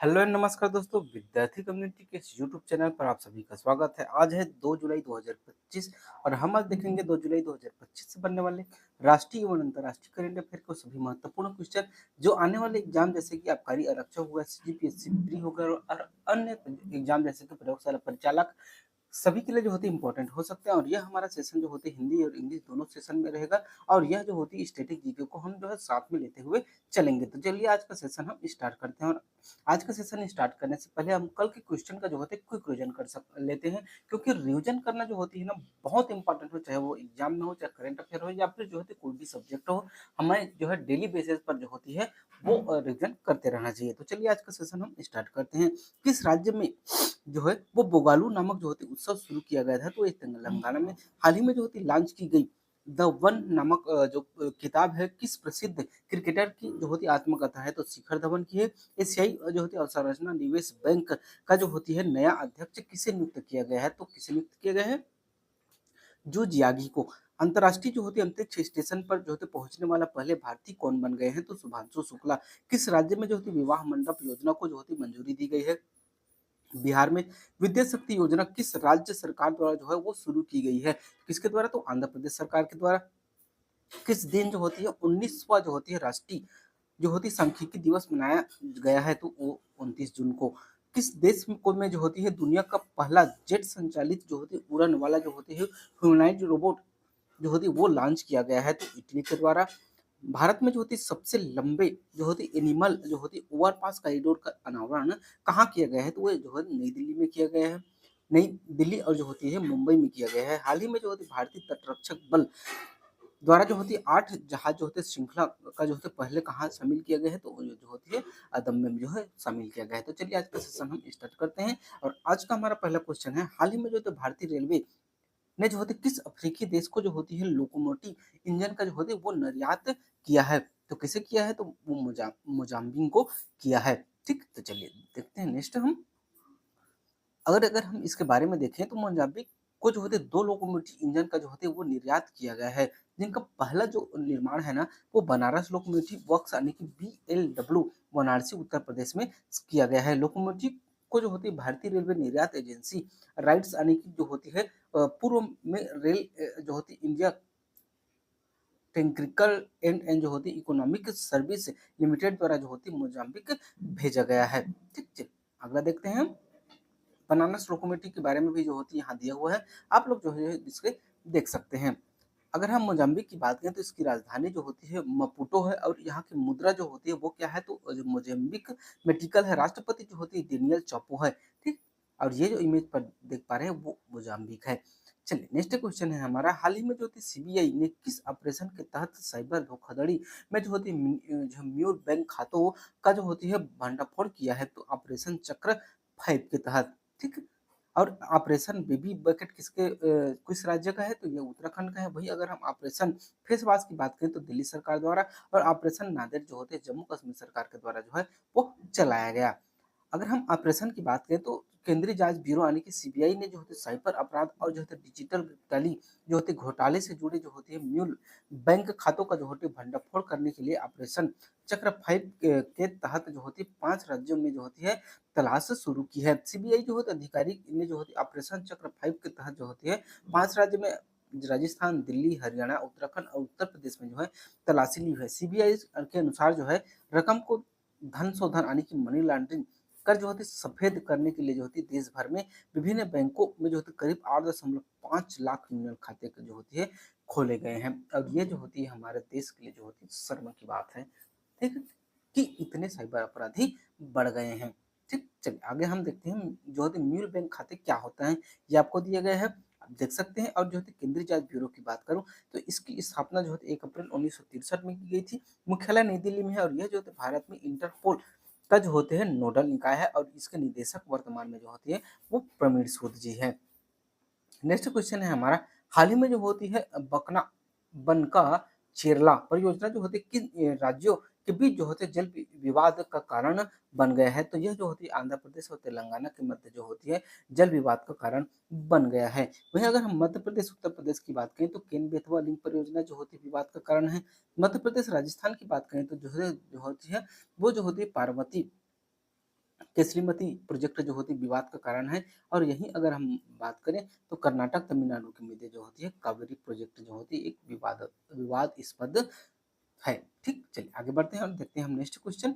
Hello and नमस्कार दोस्तों, विद्यार्थी कम्युनिटी के इस यूट्यूब चैनल पर आप सभी का स्वागत है। आज है 2 जुलाई 2025 और हम आज देखेंगे 2 जुलाई 2025 से बनने वाले राष्ट्रीय एवं अंतर्राष्ट्रीय करंट अफेयर को सभी महत्वपूर्ण क्वेश्चन जो आने वाले एग्जाम जैसे कि आबकारी आरक्षक हुआ, सीजीपीएससी प्री होगा और अन्य एग्जाम जैसे कि प्रयोगशाला परिचालक सभी के लिए जो होती है इंपॉर्टेंट हो सकते हैं। और यह हमारा सेशन जो होती है हिंदी और इंग्लिश दोनों सेशन में रहेगा और यह जो होती है स्टैटिक जीके को हम जो है साथ में लेते हुए चलेंगे। तो चलिए आज का सेशन हम स्टार्ट करते हैं। और आज का सेशन स्टार्ट करने से पहले हम कल के क्वेश्चन का जो होता है क्विक रिवीजन लेते हैं, क्योंकि रिवीजन करना जो होती है ना बहुत इंपॉर्टेंट हो, चाहे वो एग्जाम में हो, चाहे करंट अफेयर हो या फिर जो है कोई भी सब्जेक्ट हो, हमें जो है डेली बेसिस पर जो होती है वो रिवीजन करते रहना चाहिए। तो चलिए आज का सेशन हम स्टार्ट करते हैं। किस राज्य में जो है वो बोगालू नामक जो होती उत्सव शुरू किया गया था? तो ये तेलंगाना में हाल ही में जो होती लॉन्च की गई द वन नामक जो किताब है किस प्रसिद्ध क्रिकेटर की जो होती आत्मकथा है? तो शिखर धवन की है। एशियाई जो होती अवसंरचना निवेश बैंक का जो होती है नया अध्यक्ष किसे नियुक्त किया गया है? तो किसे नियुक्त किया गया है? जू जियागी को। अंतर्राष्ट्रीय जो होती है अंतरिक्ष स्टेशन पर जो होते पहुंचने वाला पहले भारतीय कौन बन गए हैं? तो शुभांशु शुक्ला। किस राज्य में जो होती विवाह मंडप योजना को जो होती मंजूरी दी गई है? बिहार में। विद्या शक्ति योजना किस राज्य सरकार द्वारा जो है वो शुरू की गई है? किसके द्वारा? तो आंध्र प्रदेश सरकार के द्वारा। किस दिन जो होती है 19वां जो होती है राष्ट्रीय जो होती है सांख्यिकी दिवस मनाया गया है? तो वो 29 जून को। किस देश में जो होती है दुनिया का पहला जेट संचालित जो होती है उड़ान वाला जो होती है ह्यूमनॉइड रोबोट जो होती है वो लॉन्च किया गया है? तो इटली के द्वारा। भारत में जो होती है सबसे लंबे जो होती एनिमल जो होती ओवरपास कॉरिडोर का अनावरण कहाँ किया गया है? तो वो जो है नई दिल्ली में किया गया है। नई दिल्ली और जो होती है मुंबई में किया गया है। हाल ही में जो होती भारतीय तटरक्षक बल द्वारा जो होती है 8 जहाज जो होते हैं श्रृंखला का जो होते हैं पहले कहाँ शामिल किया गया है? तो वो जो होती है अदम्य में जो है शामिल किया गया है। तो चलिए आज का सेशन हम स्टार्ट करते हैं। और आज का हमारा पहला क्वेश्चन है, हाल ही में जो है भारतीय रेलवे ने जो होती है किस अफ्रीकी देश को जो होती है लोकोमोटिव इंजन का जो होती है वो निर्यात किया है? तो किसे किया है? तो वो मोजाम्बिक को किया है। ठीक, तो चलिए देखते हैं नेक्स्ट हम। अगर अगर हम इसके बारे में देखें तो मोजाम्बिक को जो होते हैं 2 लोकोमोटिव इंजन का जो होते हैं वो निर्यात किया गया है, जिनका पहला जो निर्माण है ना वो बनारस लोकोमोटिव वर्क्स यानी कि बीएलडब्ल्यू वाराणसी उत्तर प्रदेश में किया गया है। लोकोमोटिव को जो होती है भारतीय रेलवे निर्यात एजेंसी राइट्स यानी कि जो होती है पूर्व में रेल जो होती है इंडिया टेक्निकल एंड जो होती है इकोनॉमिक सर्विस लिमिटेड द्वारा जो होती है मोजाम्बिक भेजा गया है। ठीक, चलिए अगला देखते हैं। बनारस लोकोमोटिव के बारे में भी जो होती है यहाँ दिया हुआ है, आप लोग जो है इसके देख सकते हैं। अगर हम मोजाम्बिक की बात करें तो इसकी राजधानी जो होती है मपुटो है और यहाँ की मुद्रा जो होती है वो क्या है? तो जो मोजाम्बिक मेटिकल है। राष्ट्रपति जो होती है डेनियल चौपो है। ठीक, और ये जो इमेज पर देख पा रहे हैं वो मोजाम्बिक है। चलिए नेक्स्ट क्वेश्चन है हमारा, हाल ही में जो होती सीबीआई ने किस ऑपरेशन के तहत साइबर धोखाधड़ी में जो होती जो म्यूट बैंक खातों का जो होती है भंडाफोड़ किया है? तो ऑपरेशन चक्र 5 के तहत। ठीक, और ऑपरेशन बेबी बकेट किस राज्य का है? तो ये उत्तराखंड का है। वही अगर हम ऑपरेशन फेस वाश की बात करें तो दिल्ली सरकार द्वारा। और ऑपरेशन नादिर जो होते हैं जम्मू कश्मीर सरकार के द्वारा जो है वो चलाया गया। अगर हम ऑपरेशन की बात करें तो केंद्रीय जांच ब्यूरो यानी कि सीबीआई ने जो होते साइबर अपराध और जो होते डिजिटल गिरफ्तारी जो होते घोटाले से जुड़े जो होती है म्यूल बैंक खातों का जो होती है भंडाफोड़ करने के लिए ऑपरेशन चक्र 5 के तहत जो होती है 5 राज्यों में जो होती है तलाश शुरू की है। सीबीआई जो होती अधिकारी ने जो होती ऑपरेशन चक्र 5 के तहत जो होती है 5 राज्य में राजस्थान, दिल्ली, हरियाणा, उत्तराखंड और उत्तर प्रदेश में जो है तलाशी ली है। सीबीआई के अनुसार जो है रकम को धन शोधन यानी कि मनी लॉन्ड्रिंग कर जो होती सफेद करने के लिए जो होती देश भर में विभिन्न बैंकों में जो होती करीब 8.5 लाख क्रिमिनल खाते जो होती है खोले गए हैं। और ये जो होती है हमारे देश के लिए जो होती है शर्म की बात है। ठीक है, कि इतने साइबर अपराधी बढ़ गए हैं। ठीक, चलिए आगे हम देखते हैं जो होते म्यूल बैंक खाते क्या होता है, ये आपको दिया गया है, आप देख सकते हैं। और जो होती केंद्रीय जांच ब्यूरो की बात करूं तो इसकी स्थापना जो होती 1 अप्रैल 1963 में की गई थी। मुख्यालय नई दिल्ली में है और यह जो होते भारत में इंटरपोल का जो होते हैं नोडल निकाय है और इसके निदेशक वर्तमान में जो होती है वो प्रवीण सूद जी हैं। नेक्स्ट क्वेश्चन है हमारा, हाल ही में जो होती है बकना बनका चेरला परियोजना जो होती है किन राज्यों के बीच जो होते जल विवाद का कारण बन गया है? तो यह जो होती है आंध्र प्रदेश और तेलंगाना के मध्य जो होती है जल विवाद का कारण बन गया है। वहीं अगर हम मध्य प्रदेश उत्तर प्रदेश की बात करें तो केन बेतवा लिंक परियोजना जो होती है विवाद का कारण है। मध्य प्रदेश राजस्थान की बात करें तो जो होती है वो जो होती है पार्वती केसरीमती प्रोजेक्ट जो होती है विवाद का कारण है। और यहीं अगर हम बात करें तो कर्नाटक तमिलनाडु की मुद्दे जो होती है कावेरी प्रोजेक्ट जो होती है एक विवादास्पद है। ठीक, चलिए आगे बढ़ते हैं और देखते हैं हम नेक्स्ट क्वेश्चन।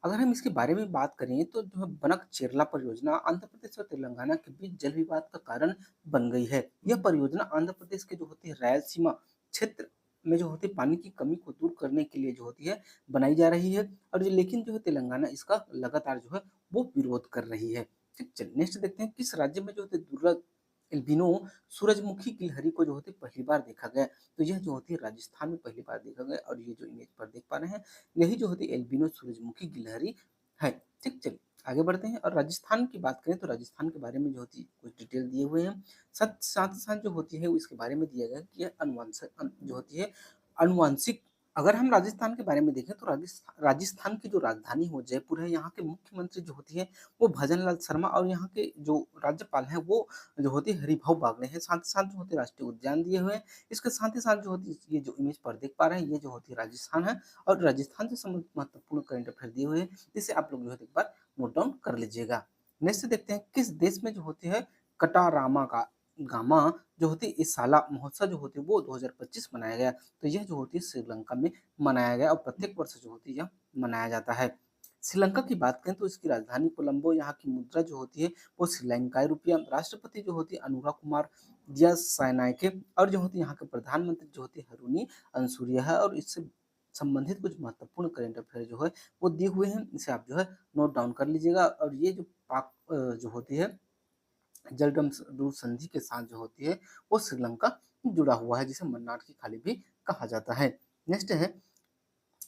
अगर हम इसके बारे में बात करें तो जो है बनक चेरला परियोजना आंध्र प्रदेश और तेलंगाना के बीच जल विवाद का कारण बन गई है। यह परियोजना आंध्र प्रदेश के जो होती है रायलसीमा क्षेत्र में जो होती है पानी की कमी को दूर करने के लिए जो होती है बनाई जा रही है। और जो लेकिन जो है तेलंगाना इसका लगातार जो है वो विरोध कर रही है। ठीक, चलिए नेक्स्ट देखते हैं किस राज्य में जो होती है दुर्लभ एल्बिनो सूरजमुखी गिलहरी को जो होती है पहली बार देखा गया। तो यह जो होती है राजस्थान में पहली बार देखा गया और ये जो इमेज पर देख पा रहे हैं यही जो होती है एल्बिनो सूरजमुखी गिलहरी है। ठीक, चलिए आगे बढ़ते हैं और राजस्थान की बात करें तो राजस्थान के बारे में जो होती है कुछ डिटेल दिए हुए हैं। साथ साथ जो होती है वो इसके बारे में दिया गया है कि यह जो होती है अनुवांशिक। अगर हम राजस्थान के बारे में देखें तो राजस्थान की जो राजधानी हो जयपुर है, यहाँ के मुख्यमंत्री जो होती है वो भजन लाल शर्मा और यहाँ के जो राज्यपाल हैं वो जो होती है हरिभाऊ बागड़े हैं। साथ ही साथ जो होते राष्ट्रीय उद्यान दिए हुए हैं। इसके साथ ही साथ जो होती है ये जो इमेज पर देख पा रहे हैं ये जो होती है राजस्थान है और राजस्थान से संबंधित महत्वपूर्ण करंट अफेयर दिए हुए हैं जिसे आप लोग जो है एक बार नोट डाउन कर लीजिएगा। नेक्स्ट देखते हैं किस देश में जो होती है कटारामा का गामा जो होती है इस साला महोत्सव जो होती है वो 2025 मनाया गया। तो यह जो होती है श्रीलंका में मनाया गया और प्रत्येक वर्ष जो होती है यह मनाया जाता है। श्रीलंका की बात करें तो इसकी राजधानी कोलंबो, यहाँ की मुद्रा जो होती है वो श्रीलंकाई रुपया, राष्ट्रपति जो होती है अनुरा कुमार दियासायनायके और जो होती है यहाँ के प्रधानमंत्री जो होती है हरुनी अंसुरिया है। और इससे संबंधित कुछ महत्वपूर्ण करंट अफेयर जो है वो दिए हुए हैं, इसे आप जो है नोट डाउन कर लीजिएगा। और ये जो पाक जो होती है जलडमरू संधि के साथ जो होती है वो श्रीलंका जुड़ा हुआ है जिसे मन्नार की खाड़ी भी कहा जाता है। नेक्स्ट है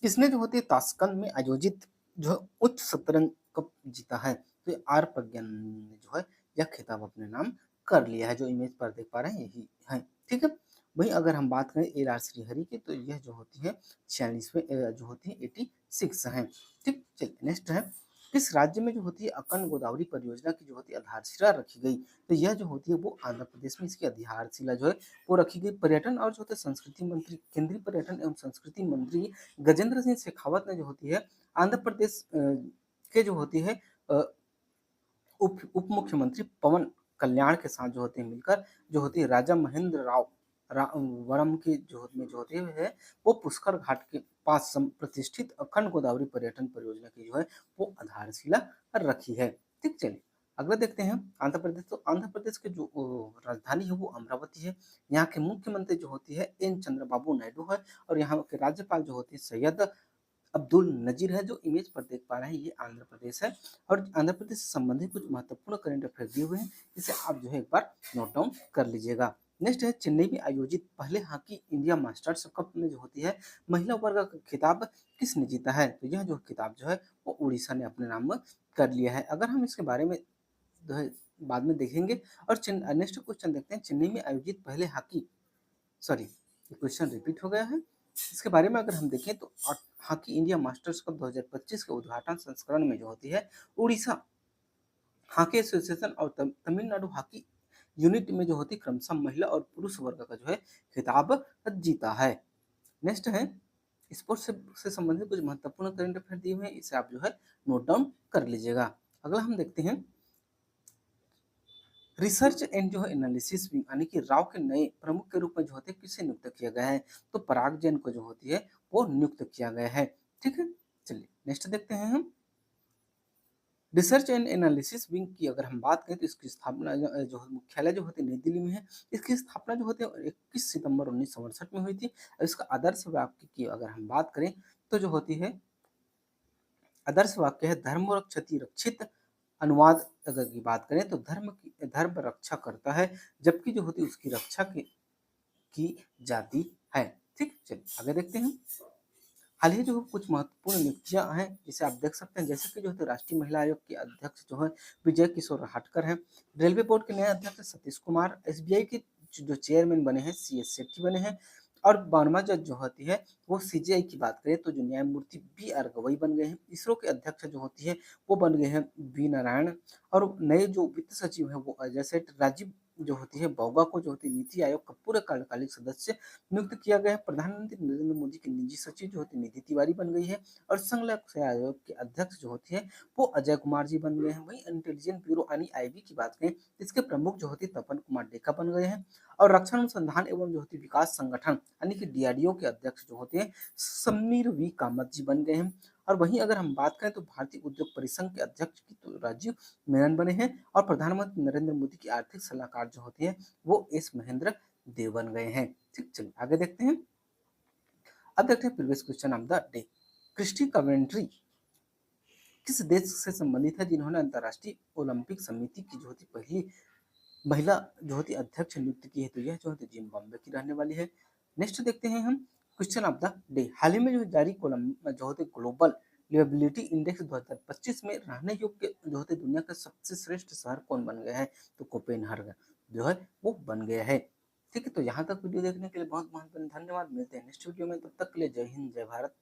किसने जो होती है ताशकंद में आयोजित जो है उच्च शतरंज कप जीता है। तो ये आर प्रज्ञान ने जो है यह खिताब अपने नाम कर लिया है। जो इमेज पर देख पा रहे हैं यही है। ठीक है, वहीं अगर हम बात करें एल आर श्रीहरि की तो यह जो होती है 46वें जो होती है 86 है। ठीक, चलिए नेक्स्ट है किस राज्य में जो होती है अखंड गोदावरी परियोजना की जो होती है आधारशिला रखी गई। तो यह जो होती है वो आंध्र प्रदेश में इसकी आधारशिला जो है वो रखी गई। पर्यटन और जो होते संस्कृति मंत्री केंद्रीय पर्यटन एवं संस्कृति मंत्री गजेंद्र सिंह शेखावत ने जो होती है आंध्र प्रदेश के जो होती है उप मुख्यमंत्री पवन कल्याण के साथ जो होते हैं मिलकर जो होती है राजा महेंद्र राव वरम की जो होती है वो पुष्कर घाट के पास प्रतिष्ठित अखंड गोदावरी पर्यटन परियोजना की जो है वो आधारशिला रखी है। ठीक, चलिए अगला देखते हैं आंध्र प्रदेश। तो आंध्र प्रदेश के जो राजधानी है वो अमरावती है। यहाँ के मुख्यमंत्री जो होती है एन चंद्रबाबू नायडू है और यहाँ के राज्यपाल जो होती है सैयद अब्दुल नजीर है। जो इमेज पर देख पा रहे हैं ये आंध्र प्रदेश है और आंध्र प्रदेश से संबंधित कुछ महत्वपूर्ण करंट अफेयर दिए हुए हैं इसे आप जो है एक बार नोट डाउन कर लीजिएगा। नेक्स्ट है चेन्नई में आयोजित पहले हॉकी इंडिया मास्टर्स कप में जो होती है महिला वर्ग का खिताब किसने जीता है। तो यह जो खिताब जो है वो उड़ीसा ने अपने नाम कर लिया है। अगर हम इसके बारे में जो है बाद में देखेंगे। और नेक्स्ट क्वेश्चन देखते हैं चेन्नई में आयोजित पहले हॉकी सॉरी ये क्वेश्चन रिपीट हो गया है। इसके बारे में अगर हम देखें तो हॉकी इंडिया मास्टर्स कप 2025 के उद्घाटन संस्करण में जो होती है उड़ीसा हॉकी एसोसिएशन और तमिलनाडु हॉकी यूनिट में जो होती क्रमशः महिला और पुरुष वर्ग का जो है खिताब जीता है। नेक्स्ट है स्पोर्ट्स से संबंधित कुछ महत्वपूर्ण करंट अफेयर दिए हुए हैं इसे आप जो है नोट डाउन कर लीजिएगा। अगला हम देखते हैं रिसर्च एंड जो है एनालिसिस विंग यानी कि राव के नए प्रमुख के रूप में जो होते हैं किसे नियुक्त किया गया है। तो पराग जैन को जो होती है वो नियुक्त किया गया है। ठीक है, चलिए नेक्स्ट देखते हैं हम रिसर्च एंड एनालिसिस विंग की अगर हम बात करें तो इसकी स्थापना जो मुख्यालय जो होती है नई दिल्ली में है। इसकी स्थापना जो होती है 21 सितंबर 1967 में हुई थी। और इसका आदर्श वाक्य की अगर हम बात करें तो जो होती है आदर्श वाक्य है धर्म रक्षति रक्षित। अनुवाद अगर की बात करें तो धर्म रक्षा करता है जबकि जो होती है उसकी रक्षा की जाती है। ठीक, चलिए आगे देखते हैं हाल ही जो कुछ महत्वपूर्ण नियुक्तियां हैं जिसे आप देख सकते हैं जैसे कि जो है राष्ट्रीय महिला आयोग के अध्यक्ष जो है विजय किशोर हाटकर हैं। रेलवे बोर्ड के नए अध्यक्ष सतीश कुमार, एसबीआई के जो चेयरमैन बने हैं CS सेट्टी बने हैं। और 12वां जज जो होती है वो सीजीआई की बात करें तो जो न्यायमूर्ति BR गवई बन गए हैं। इसरो के अध्यक्ष जो होती है वो बन गए हैं V नारायण। और नए जो वित्त सचिव है वो अजय सेठ, राजीव जो होती है बौगा को जो होती है नीति आयोग का पूरा कार्यकालिक सदस्य नियुक्त किया गया है। प्रधानमंत्री नरेंद्र मोदी की निजी सचिव जो होती है निधि तिवारी बन गई है और संघ लोक सेवा आयोग के अध्यक्ष जो होती है वो अजय कुमार जी बन गए हैं। वहीं इंटेलिजेंस ब्यूरो यानी आईबी की बात करें, इसके प्रमुख जो होती है तपन कुमार डेका बन गए हैं। और रक्षा अनुसंधान एवं जो होती है विकास संगठन यानी कि डीआरडीओ के अध्यक्ष जो होते हैं समीर वी कामत जी बन गए हैं। और वहीं अगर हम बात करें तो भारतीय उद्योग परिसंघ के अध्यक्ष की तो राजीव मेनन बने हैं। और प्रधानमंत्री नरेंद्र मोदी की आर्थिक सलाहकार जो होते हैं वो एस महेंद्र देव बन गए हैं। ठीक, चलिए आगे देखते हैं। अब देखते हैं previous question of the day. Kirsty Coventry किस देश से संबंधित है जिन्होंने अंतर्राष्ट्रीय ओलंपिक समिति की जो होती पहली महिला जो होती अध्यक्ष नियुक्त की है? तो यह जो होती जिम्बाब्वे की रहने वाली है। नेक्स्ट देखते हैं हम क्वेश्चन ऑफ द डे। हाल ही में जो जारी कोलम जो होते ग्लोबल लिवेबिलिटी इंडेक्स 2025 में रहने योग्य जो होते दुनिया का सबसे श्रेष्ठ शहर कौन बन गया है? तो कोपेनहर्गन जो है वो बन गया है। ठीक है, तो यहाँ तक वीडियो देखने के लिए बहुत बहुत धन्यवाद। मिलते हैं नेक्स्ट वीडियो में, तब तक के लिए जय हिंद जय भारत।